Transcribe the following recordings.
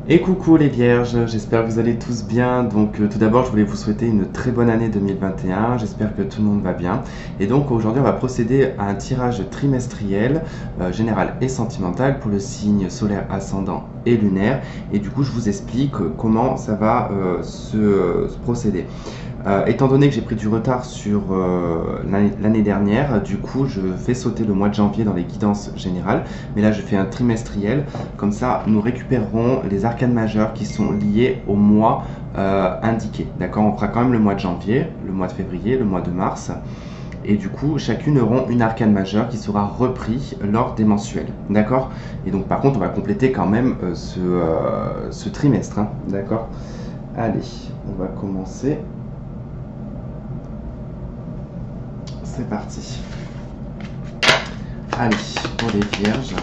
Et coucou les vierges, j'espère que vous allez tous bien. Donc tout d'abord je voulais vous souhaiter une très bonne année 2021, j'espère que tout le monde va bien. Et donc aujourd'hui on va procéder à un tirage trimestriel général et sentimental pour le signe solaire ascendant et lunaire. Et du coup je vous explique comment ça va se procéder. Étant donné que j'ai pris du retard sur l'année dernière, du coup je fais sauter le mois de janvier dans les guidances générales, mais là je fais un trimestriel, comme ça nous récupérerons les arcanes majeures qui sont liées au mois indiqué. D'accord, on fera quand même le mois de janvier, le mois de février, le mois de mars, et du coup chacune auront une arcane majeure qui sera repris lors des mensuels. D'accord. Et donc par contre on va compléter quand même ce trimestre. Hein, d'accord. Allez, on va commencer. C'est parti. Allez, pour les vierges.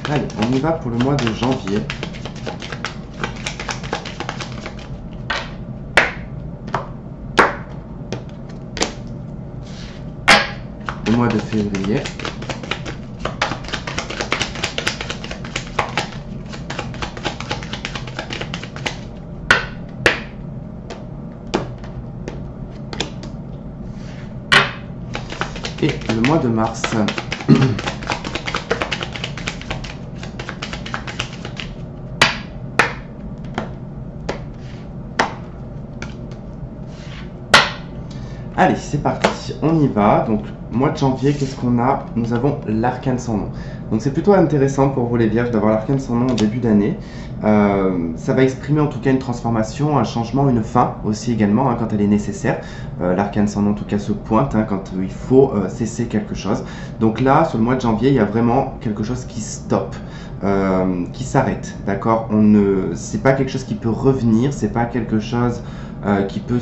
Allez, on y va pour le mois de janvier. Le mois de février. Et le mois de mars. Allez, c'est parti, on y va. Donc, mois de janvier, qu'est-ce qu'on a? Nous avons l'arcane sans nom. Donc, c'est plutôt intéressant pour vous les vierges d'avoir l'arcane sans nom en début d'année. Ça va exprimer en tout cas une transformation, un changement, une fin aussi également, hein, quand elle est nécessaire. L'arcane sans nom en tout cas se pointe hein, quand il faut cesser quelque chose. Donc là, sur le mois de janvier, il y a vraiment quelque chose qui stoppe. Qui s'arrête, d'accord. C'est pas quelque chose qui peut revenir, c'est pas quelque chose qui peut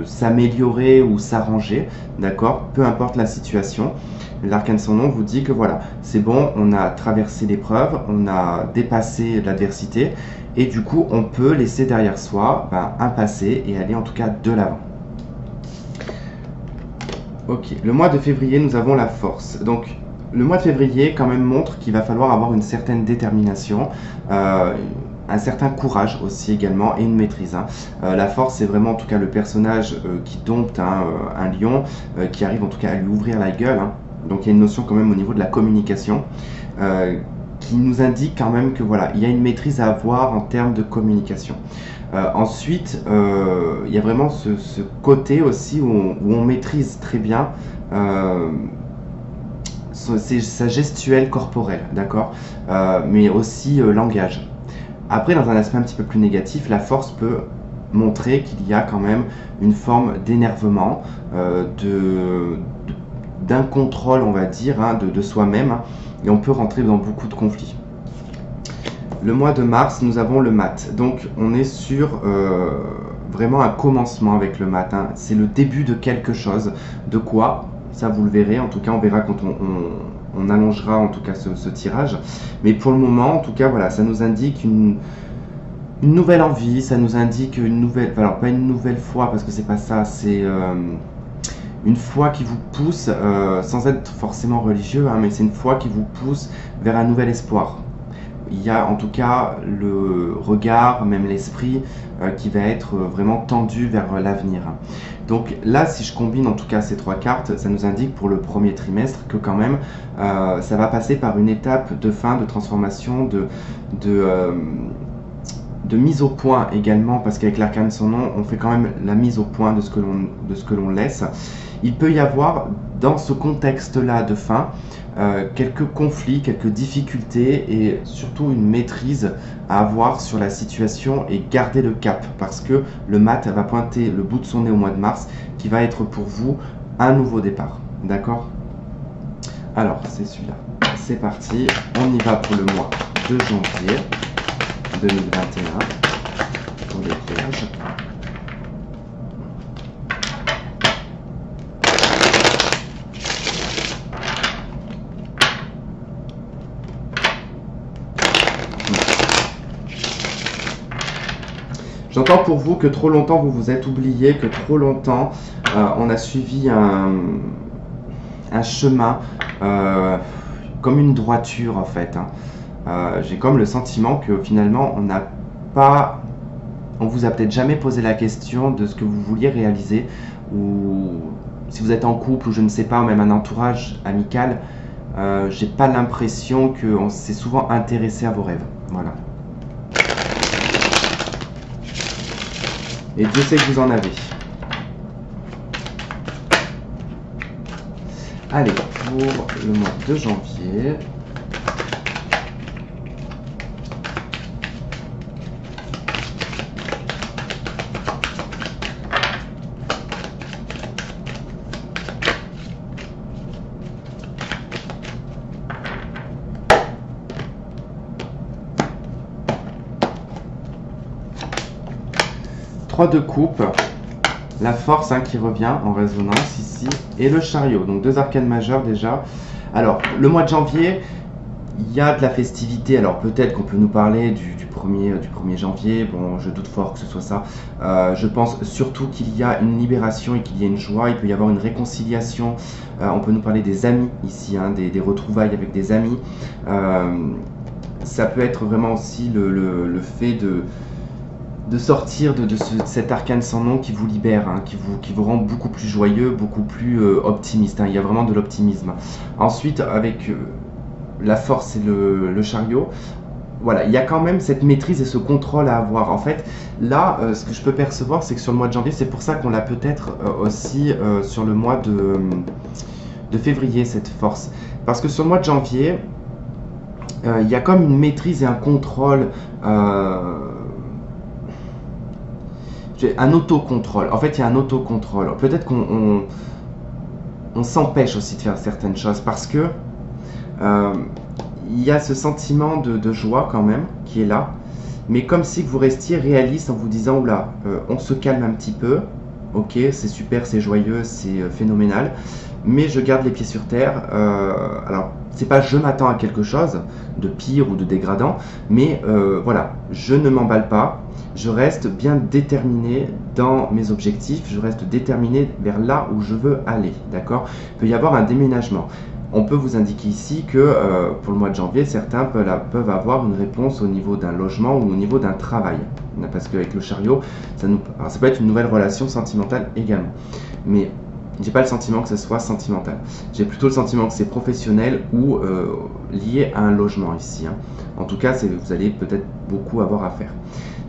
s'améliorer ou s'arranger, d'accord. Peu importe la situation, l'arcane sans nom vous dit que voilà, c'est bon, on a traversé l'épreuve, on a dépassé l'adversité, et du coup, on peut laisser derrière soi un passé et aller en tout cas de l'avant. Ok, le mois de février, nous avons la force. Donc, le mois de février quand même montre qu'il va falloir avoir une certaine détermination, un certain courage aussi également et une maîtrise. Hein. La force, c'est vraiment en tout cas le personnage qui dompte hein, un lion, qui arrive en tout cas à lui ouvrir la gueule. Hein. Donc il y a une notion quand même au niveau de la communication qui nous indique quand même que voilà, il y a une maîtrise à avoir en termes de communication. Ensuite, il y a vraiment ce côté aussi où on maîtrise très bien sa gestuelle corporelle, d'accord, mais aussi langage. Après, dans un aspect un petit peu plus négatif, la force peut montrer qu'il y a quand même une forme d'énervement, d'un contrôle, on va dire, hein, de soi-même, hein, et on peut rentrer dans beaucoup de conflits. Le mois de mars, nous avons le mat. Donc, on est sur vraiment un commencement avec le mat. Hein. C'est le début de quelque chose. De quoi? Ça, vous le verrez. En tout cas, on verra quand on allongera en tout cas ce tirage. Mais pour le moment, en tout cas, voilà, ça nous indique une nouvelle envie. Ça nous indique une nouvelle... Alors, pas une nouvelle foi, parce que c'est pas ça. C'est... une foi qui vous pousse, sans être forcément religieux, hein, mais c'est une foi qui vous pousse vers un nouvel espoir. Il y a en tout cas le regard, même l'esprit, qui va être vraiment tendu vers l'avenir. Donc là, si je combine en tout cas ces trois cartes, ça nous indique pour le premier trimestre que quand même, ça va passer par une étape de fin, de transformation, de mise au point également, parce qu'avec l'arcane sans nom, on fait quand même la mise au point de ce que l'on laisse. Il peut y avoir, dans ce contexte-là de fin, quelques conflits, quelques difficultés et surtout une maîtrise à avoir sur la situation et garder le cap, parce que le mat va pointer le bout de son nez au mois de mars, qui va être pour vous un nouveau départ. D'accord? Alors, c'est celui-là. C'est parti, on y va pour le mois de janvier 2021 pour les vierges. J'entends pour vous que trop longtemps vous vous êtes oublié, que trop longtemps on a suivi un chemin comme une droiture en fait. J'ai comme le sentiment que finalement on vous a peut-être jamais posé la question de ce que vous vouliez réaliser, ou si vous êtes en couple ou je ne sais pas, ou même un entourage amical, j'ai pas l'impression qu'on s'est souvent intéressé à vos rêves. Voilà. Et Dieu sait que vous en avez. Allez, pour le mois de janvier. De coupe, la force qui revient en résonance ici, et le chariot, donc 2 arcanes majeures déjà. Alors le mois de janvier, il y a de la festivité, alors peut-être qu'on peut nous parler du 1er janvier, bon je doute fort que ce soit ça. Je pense surtout qu'il y a une libération et qu'il y a une joie, il peut y avoir une réconciliation. On peut nous parler des amis ici, des retrouvailles avec des amis. Ça peut être vraiment aussi le fait de sortir de cet arcane sans nom qui vous libère, qui vous rend beaucoup plus joyeux, beaucoup plus optimiste. Il y a vraiment de l'optimisme. Ensuite, avec la force et le chariot, voilà, il y a quand même cette maîtrise et ce contrôle à avoir. En fait, là, ce que je peux percevoir, c'est que sur le mois de janvier, c'est pour ça qu'on l'a peut-être aussi sur le mois de février, cette force. Parce que sur le mois de janvier, il y a comme une maîtrise et un contrôle... un autocontrôle. En fait, il y a un autocontrôle. Peut-être qu'on s'empêche aussi de faire certaines choses parce que il y a ce sentiment de joie quand même qui est là, mais comme si vous restiez réaliste en vous disant oula, on se calme un petit peu. Ok, c'est super, c'est joyeux, c'est phénoménal, mais je garde les pieds sur terre. Alors, c'est pas je m'attends à quelque chose de pire ou de dégradant, mais voilà, je ne m'emballe pas. Je reste bien déterminé dans mes objectifs, je reste déterminé vers là où je veux aller, d'accord? Il peut y avoir un déménagement. On peut vous indiquer ici que pour le mois de janvier, certains peuvent avoir une réponse au niveau d'un logement ou au niveau d'un travail. Parce qu'avec le chariot, ça peut être une nouvelle relation sentimentale également. Mais j'ai pas le sentiment que ce soit sentimental. J'ai plutôt le sentiment que c'est professionnel ou lié à un logement ici. En tout cas, vous allez peut-être beaucoup avoir à faire.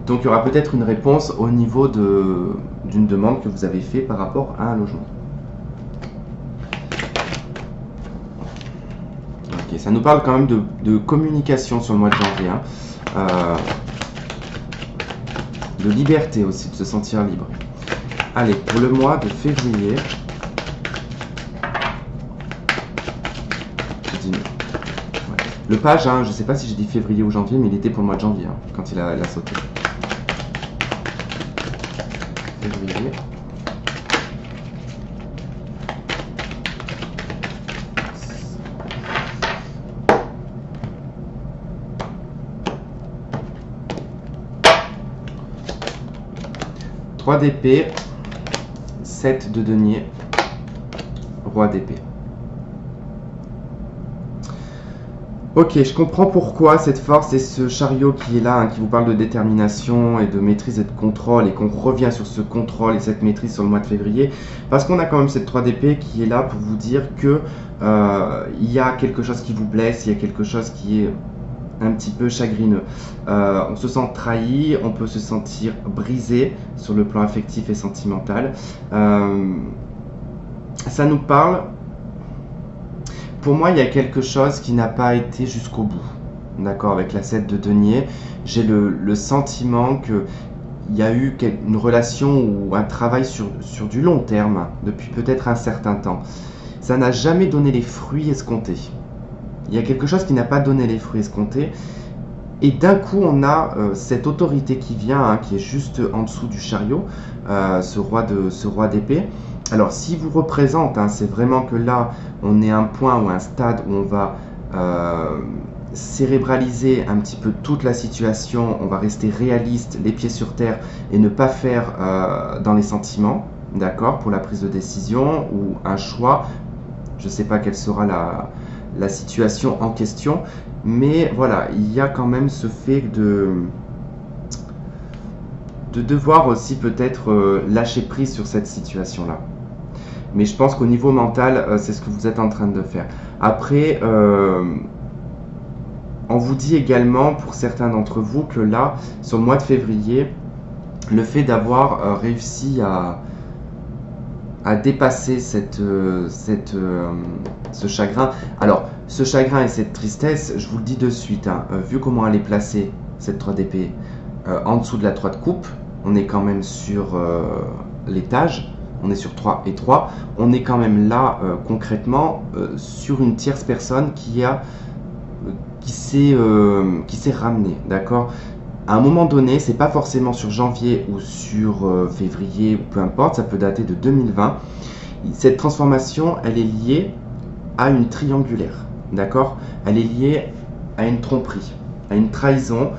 Donc il y aura peut-être une réponse au niveau d'une demande que vous avez fait par rapport à un logement. Ok, ça nous parle quand même de communication sur le mois de janvier. De liberté aussi, de se sentir libre. Allez, pour le mois de février. Ouais. Le page, je ne sais pas si j'ai dit février ou janvier, mais il était pour le mois de janvier, quand il a sauté. Février. Roi d'épée, 7 de denier, roi d'épée. Ok, je comprends pourquoi cette force et ce chariot qui est là, qui vous parle de détermination et de maîtrise et de contrôle, et qu'on revient sur ce contrôle et cette maîtrise sur le mois de février, parce qu'on a quand même cette 3 d'épée qui est là pour vous dire que il y a quelque chose qui vous blesse, il y a quelque chose qui est un petit peu chagrineux. On se sent trahi, on peut se sentir brisé sur le plan affectif et sentimental. Ça nous parle... Pour moi, il y a quelque chose qui n'a pas été jusqu'au bout. D'accord, avec la 7 de denier, j'ai le sentiment qu'il y a eu une relation ou un travail sur du long terme, depuis peut-être un certain temps. Ça n'a jamais donné les fruits escomptés. Il y a quelque chose qui n'a pas donné les fruits escomptés. Et d'un coup, on a cette autorité qui vient, qui est juste en dessous du chariot, ce roi d'épée. Alors, s'il vous représente, c'est vraiment que là, on est à un point ou un stade où on va cérébraliser un petit peu toute la situation, on va rester réaliste, les pieds sur terre et ne pas faire dans les sentiments, d'accord, pour la prise de décision ou un choix. Je ne sais pas quelle sera la situation en question, mais voilà, il y a quand même ce fait de devoir aussi peut-être lâcher prise sur cette situation-là. Mais je pense qu'au niveau mental, c'est ce que vous êtes en train de faire. Après, on vous dit également, pour certains d'entre vous, que là, sur le mois de février, le fait d'avoir réussi à dépasser ce chagrin. Alors, ce chagrin et cette tristesse, je vous le dis de suite, hein, vu comment elle est placée, cette 3 d'épée, en dessous de la 3 de coupe, on est quand même sur l'étage, on est sur 3 et 3, on est quand même là, concrètement, sur une tierce personne qui s'est ramenée, d'accord? À un moment donné, c'est pas forcément sur janvier ou sur février, ou peu importe, ça peut dater de 2020. Cette transformation, elle est liée à une triangulaire, d'accord? Elle est liée à une tromperie, à une trahison.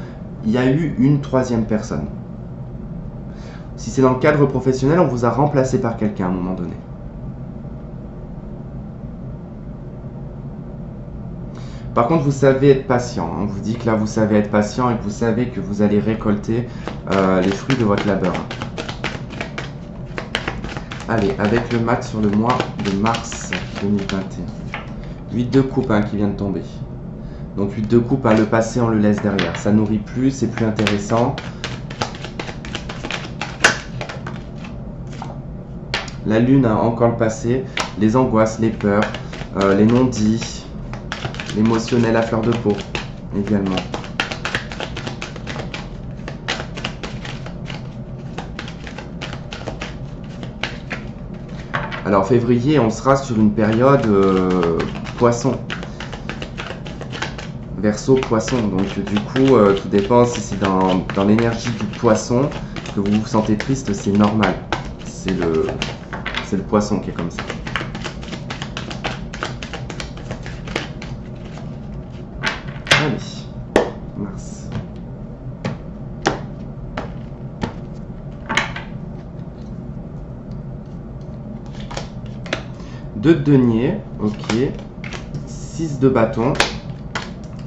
Il y a eu une 3e personne. Si c'est dans le cadre professionnel, on vous a remplacé par quelqu'un à un moment donné. Par contre, vous savez être patient. On vous dit que là, vous savez être patient et que vous savez que vous allez récolter les fruits de votre labeur. Allez, avec le mat sur le mois de mars 2021. 8 de coupe qui vient de tomber. Donc 8 de coupe, le passé, on le laisse derrière. Ça nourrit plus, c'est plus intéressant. La lune a encore le passé, les angoisses, les peurs, les non-dits. L'émotionnel à fleur de peau, également. Alors, février, on sera sur une période poisson. Verseau, poisson. Donc, du coup, tout dépend si c'est dans l'énergie du poisson que vous vous sentez triste, c'est normal. C'est le poisson qui est comme ça. Allez, mars. 2 de denier, ok. 6 de bâton.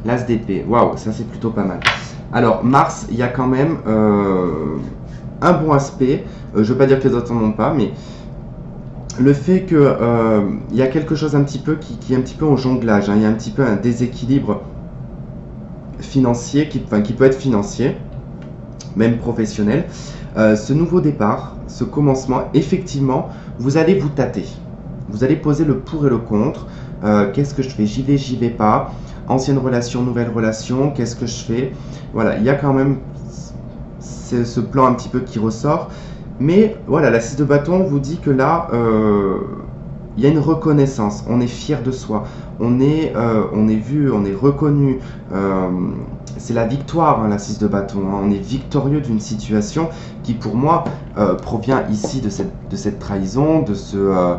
L'as d'épée. Waouh, ça c'est plutôt pas mal. Alors, Mars, il y a quand même un bon aspect. Je ne veux pas dire que les autres n'en ont pas, mais le fait que il y a quelque chose un petit peu qui est un petit peu en jonglage. Il y a un petit peu un déséquilibre financier, qui peut être financier, même professionnel. Ce nouveau départ, ce commencement, effectivement, vous allez vous tâter. Vous allez poser le pour et le contre. Qu'est-ce que je fais? J'y vais pas. Ancienne relation, nouvelle relation, qu'est-ce que je fais? Voilà, il y a quand même ce plan un petit peu qui ressort. Mais voilà, la 6 de bâton vous dit que là, il y a une reconnaissance. On est fier de soi. On est vu, on est reconnu. C'est la victoire, la 6 de bâton. On est victorieux d'une situation qui, pour moi, provient ici de cette trahison, de ce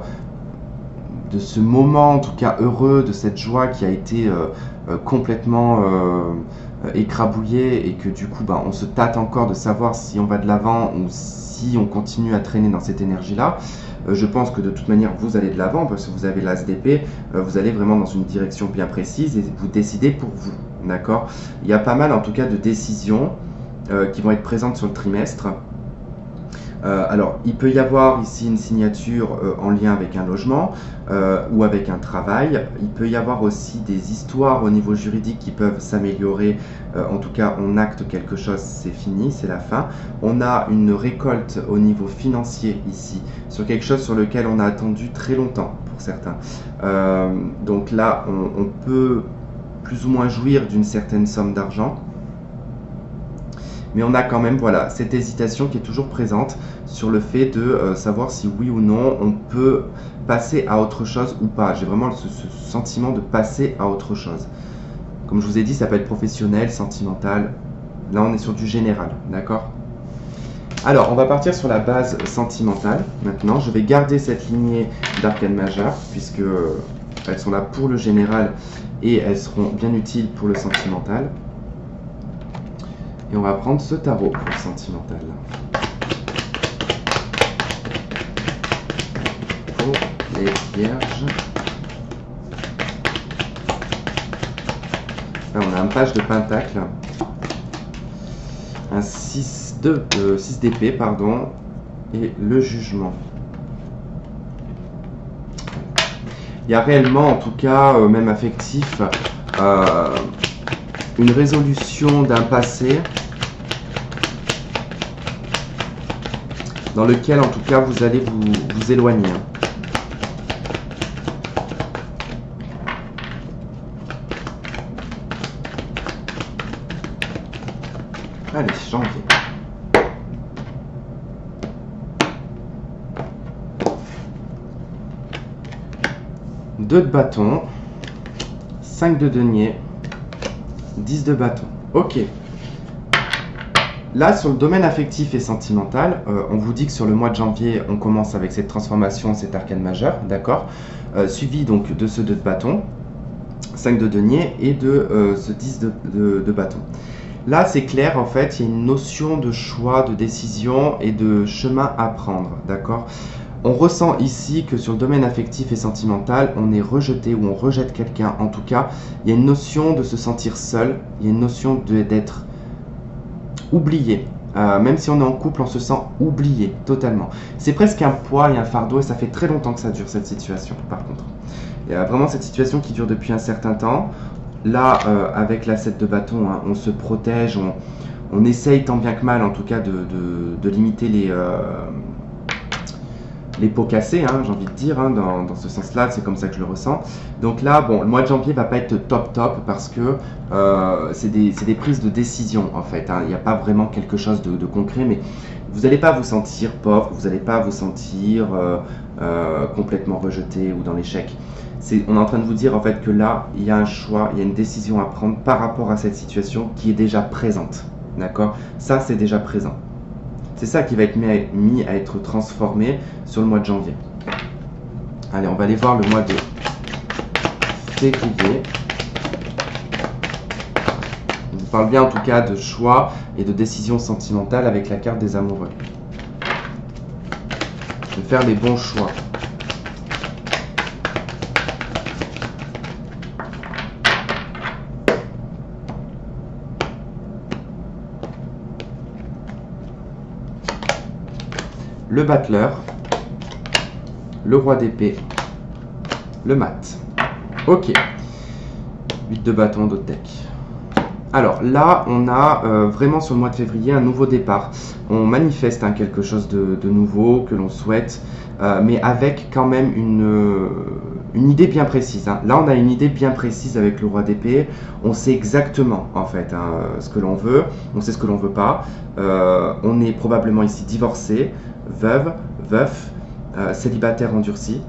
moment, en tout cas heureux, de cette joie qui a été complètement écrabouillée et que du coup, on se tâte encore de savoir si on va de l'avant ou si on continue à traîner dans cette énergie-là. Je pense que de toute manière, vous allez de l'avant parce que vous avez l'as d'épée, vous allez vraiment dans une direction bien précise et vous décidez pour vous, d'accord? Il y a pas mal en tout cas de décisions qui vont être présentes sur le trimestre. Alors, il peut y avoir ici une signature en lien avec un logement ou avec un travail. Il peut y avoir aussi des histoires au niveau juridique qui peuvent s'améliorer. En tout cas, on acte quelque chose, c'est fini, c'est la fin. On a une récolte au niveau financier ici, sur quelque chose sur lequel on a attendu très longtemps pour certains. Donc là, on peut plus ou moins jouir d'une certaine somme d'argent. Mais on a quand même voilà, cette hésitation qui est toujours présente sur le fait de savoir si oui ou non on peut passer à autre chose ou pas. J'ai vraiment ce sentiment de passer à autre chose. Comme je vous ai dit, ça peut être professionnel, sentimental. Là, on est sur du général, d'accord? Alors, on va partir sur la base sentimentale. Maintenant, je vais garder cette lignée d'arcane majeure puisque elles sont là pour le général et elles seront bien utiles pour le sentimental. Et on va prendre ce tarot pour le sentimental. Pour les vierges. Là, on a un page de pentacle. Un 6 d'épée, pardon. Et le jugement. Il y a réellement, en tout cas, même affectif, une résolution d'un passé dans lequel, en tout cas, vous allez vous éloigner. Allez, janvier. Deux de bâton, 5 de denier, 10 de bâton. Ok. Là, sur le domaine affectif et sentimental, on vous dit que sur le mois de janvier, on commence avec cette transformation, cet arcane majeur, d'accord, suivi donc de ce 2 de bâton, 5 de denier et de ce 10 de bâton. Là, c'est clair, en fait, il y a une notion de choix, de décision et de chemin à prendre, d'accord. On ressent ici que sur le domaine affectif et sentimental, on est rejeté ou on rejette quelqu'un. En tout cas, il y a une notion de se sentir seul, il y a une notion d'être oublié. Même si on est en couple, on se sent oublié totalement. C'est presque un poids et un fardeau et ça fait très longtemps que ça dure cette situation, par contre. Il y a vraiment cette situation qui dure depuis un certain temps. Là, avec la 7 de bâton, hein, on se protège, on essaye tant bien que mal, en tout cas, de limiter les pots cassés, hein, j'ai envie de dire, hein, dans ce sens-là, c'est comme ça que je le ressens. Donc là, bon, le mois de janvier va pas être top parce que c'est des prises de décision, en fait. Hein. Il n'y a pas vraiment quelque chose de concret, mais vous n'allez pas vous sentir pauvre, vous n'allez pas vous sentir complètement rejeté ou dans l'échec. On est en train de vous dire, en fait, que là, il y a un choix, il y a une décision à prendre par rapport à cette situation qui est déjà présente. D'accord? Ça, c'est déjà présent. C'est ça qui va être mis à être transformé sur le mois de janvier. Allez, on va aller voir le mois de février. On vous parle bien en tout cas de choix et de décision sentimentale avec la carte des amoureux. De faire les bons choix. Le battleur, le roi d'épée, le mat. Ok. 8 de bâton d'autres deck. Alors là, on a vraiment sur le mois de février un nouveau départ. On manifeste hein, quelque chose de nouveau que l'on souhaite, mais avec quand même une idée bien précise. Hein. Là, on a une idée bien précise avec le roi d'épée. On sait exactement en fait hein, ce que l'on veut. On sait ce que l'on veut pas. On est probablement ici divorcé, veuve, veuf, célibataire endurci.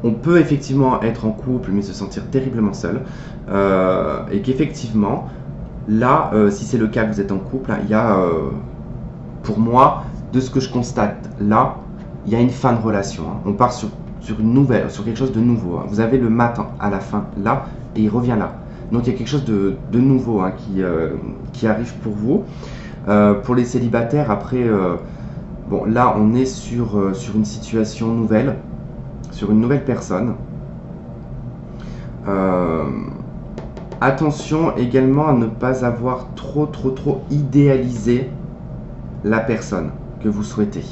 On peut effectivement être en couple mais se sentir terriblement seul et qu'effectivement là si c'est le cas que vous êtes en couple, il y a pour moi de ce que je constate là, il y a une fin de relation. Hein. On part sur une nouvelle, sur quelque chose de nouveau. Hein. Vous avez le mat à la fin là et il revient là. Donc il y a quelque chose de nouveau hein, qui arrive pour vous. Pour les célibataires après bon, là, on est sur une situation nouvelle, sur une nouvelle personne. Attention également à ne pas avoir trop idéalisé la personne que vous souhaitez.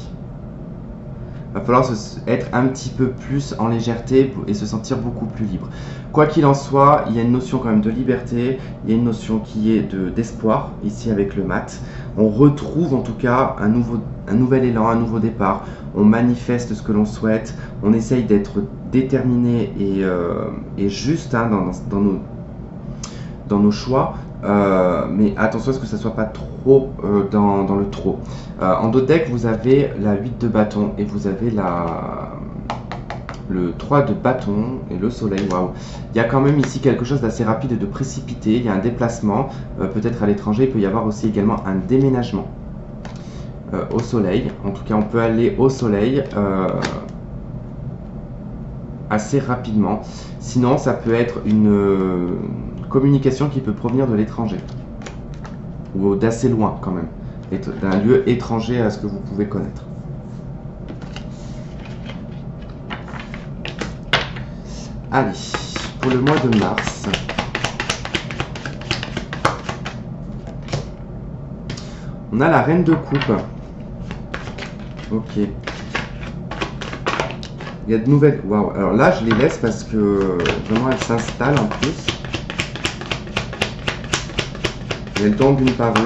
Il va falloir être un petit peu plus en légèreté et se sentir beaucoup plus libre. Quoi qu'il en soit, il y a une notion quand même de liberté, il y a une notion qui est d'espoir, ici avec le mat. On retrouve en tout cas un nouvel élan, un nouveau départ. On manifeste ce que l'on souhaite, on essaye d'être déterminé et juste hein, dans nos choix. Mais attention à ce que ça ne soit pas trop dans le trop. En d'autres decks, vous avez la 8 de bâton et vous avez le 3 de bâton et le soleil. Waouh! Il y a quand même ici quelque chose d'assez rapide et de précipité. Il y a un déplacement, peut-être à l'étranger. Il peut y avoir aussi également un déménagement au soleil. En tout cas, on peut aller au soleil. assez rapidement. Sinon, ça peut être une communication qui peut provenir de l'étranger, ou d'assez loin quand même, d'un lieu étranger à ce que vous pouvez connaître. Allez, pour le mois de mars, on a la reine de coupe. Ok. Il y a de nouvelles... Waouh. Alors là, je les laisse parce que vraiment, elles s'installent en plus. Et elles tombent d'une par une.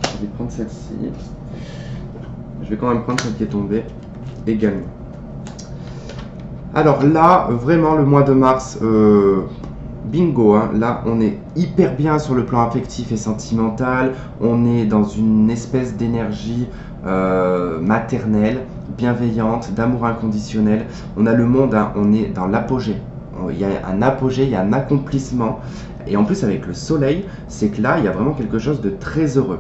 Je vais prendre celle-ci. Je vais quand même prendre celle qui est tombée également. Alors là, vraiment, le mois de mars... bingo, hein. Là on est hyper bien sur le plan affectif et sentimental, on est dans une espèce d'énergie maternelle, bienveillante, d'amour inconditionnel. On a le monde, hein, on est dans l'apogée, il y a un apogée, il y a un accomplissement, et en plus avec le soleil, c'est que là il y a vraiment quelque chose de très heureux.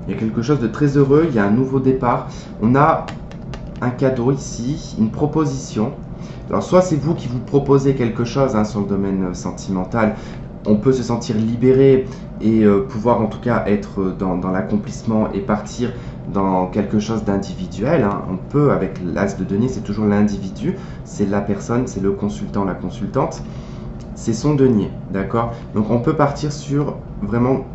Il y a quelque chose de très heureux, il y a un nouveau départ, on a un cadeau ici, une proposition. Alors soit c'est vous qui vous proposez quelque chose, hein, sur le domaine sentimental, on peut se sentir libéré et pouvoir en tout cas être dans l'accomplissement et partir dans quelque chose d'individuel, hein. On peut, avec l'as de denier, c'est toujours l'individu, c'est la personne, c'est le consultant, la consultante, c'est son denier, d'accord? Donc on peut partir sur vraiment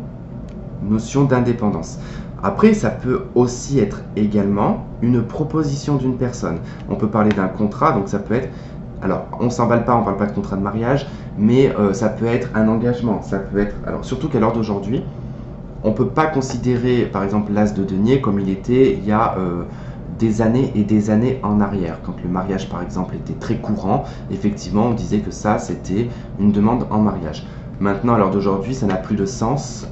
notion d'indépendance. Après, ça peut aussi être également une proposition d'une personne. On peut parler d'un contrat, donc ça peut être... Alors, on s'emballe pas, on parle pas de contrat de mariage, mais ça peut être un engagement. Ça peut être... Alors, surtout qu'à l'heure d'aujourd'hui, on peut pas considérer, par exemple, l'as de denier comme il était il y a des années et des années en arrière. Quand le mariage, par exemple, était très courant, effectivement, on disait que ça, c'était une demande en mariage. Maintenant, à l'heure d'aujourd'hui, ça n'a plus de sens.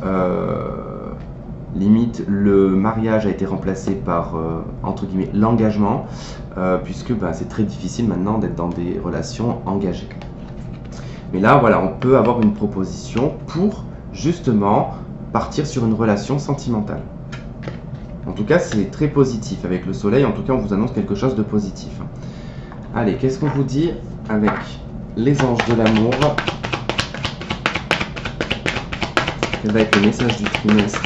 Limite, le mariage a été remplacé par, entre guillemets, l'engagement, puisque c'est très difficile maintenant d'être dans des relations engagées. Mais là, voilà, on peut avoir une proposition pour, justement, partir sur une relation sentimentale. En tout cas, c'est très positif. Avec le soleil, en tout cas, on vous annonce quelque chose de positif. Allez, qu'est-ce qu'on vous dit avec les anges de l'amour? Quel va être le message du trimestre?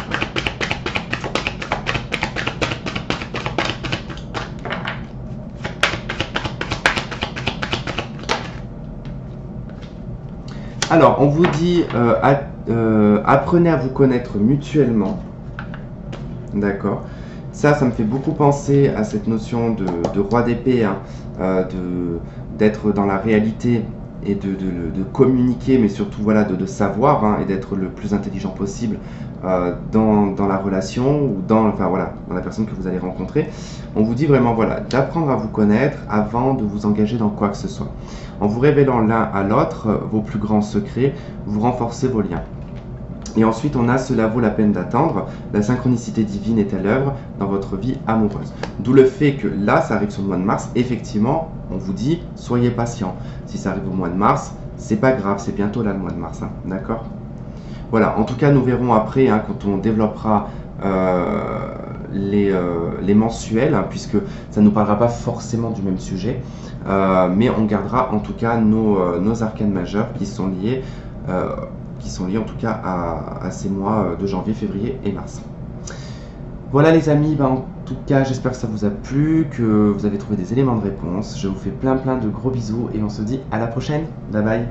Alors, on vous dit, apprenez à vous connaître mutuellement. D'accord. Ça me fait beaucoup penser à cette notion de roi d'épée, hein, d'être dans la réalité et de communiquer, mais surtout voilà, de savoir, hein, et d'être le plus intelligent possible dans la relation ou enfin, voilà, dans la personne que vous allez rencontrer. On vous dit vraiment voilà, d'apprendre à vous connaître avant de vous engager dans quoi que ce soit. En vous révélant l'un à l'autre vos plus grands secrets, vous renforcez vos liens. Et ensuite, on a cela vaut la peine d'attendre. La synchronicité divine est à l'œuvre dans votre vie amoureuse. D'où le fait que là, ça arrive sur le mois de mars. Effectivement, on vous dit, soyez patient. Si ça arrive au mois de mars, c'est pas grave, c'est bientôt là le mois de mars, hein, d'accord? Voilà, en tout cas, nous verrons après, hein, quand on développera les mensuels, hein, puisque ça ne nous parlera pas forcément du même sujet, mais on gardera en tout cas nos arcanes majeures qui sont liés en tout cas à ces mois de janvier, février et mars. Voilà les amis, en tout cas j'espère que ça vous a plu, que vous avez trouvé des éléments de réponse. Je vous fais plein de gros bisous et on se dit à la prochaine. Bye bye.